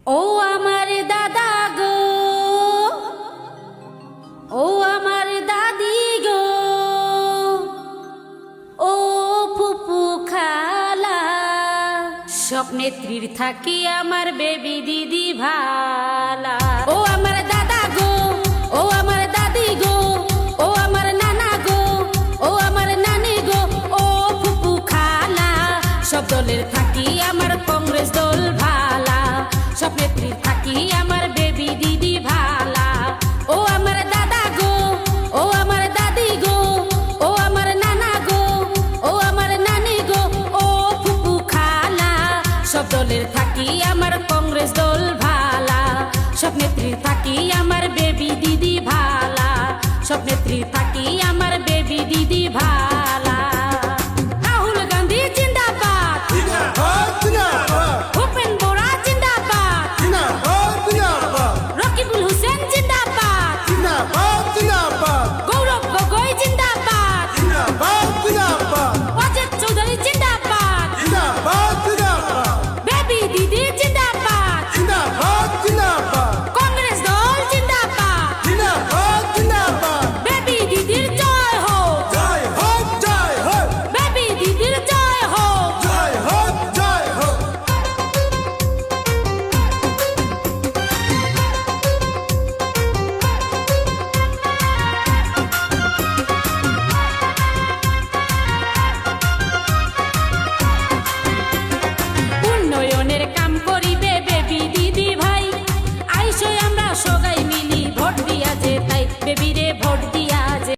ও আমার দাদা গো, ও আমার দাদি গো, ও ফুপু খালা, স্বপ্নেত্রীর থাকি আমার বেবি দিদি ভালা। ও আমার দাদা গো, ও আমার দাদি গো, ও আমার নানা গো, ও আমার নানি গো, ও ফুপু খালা, সব দলের থাকি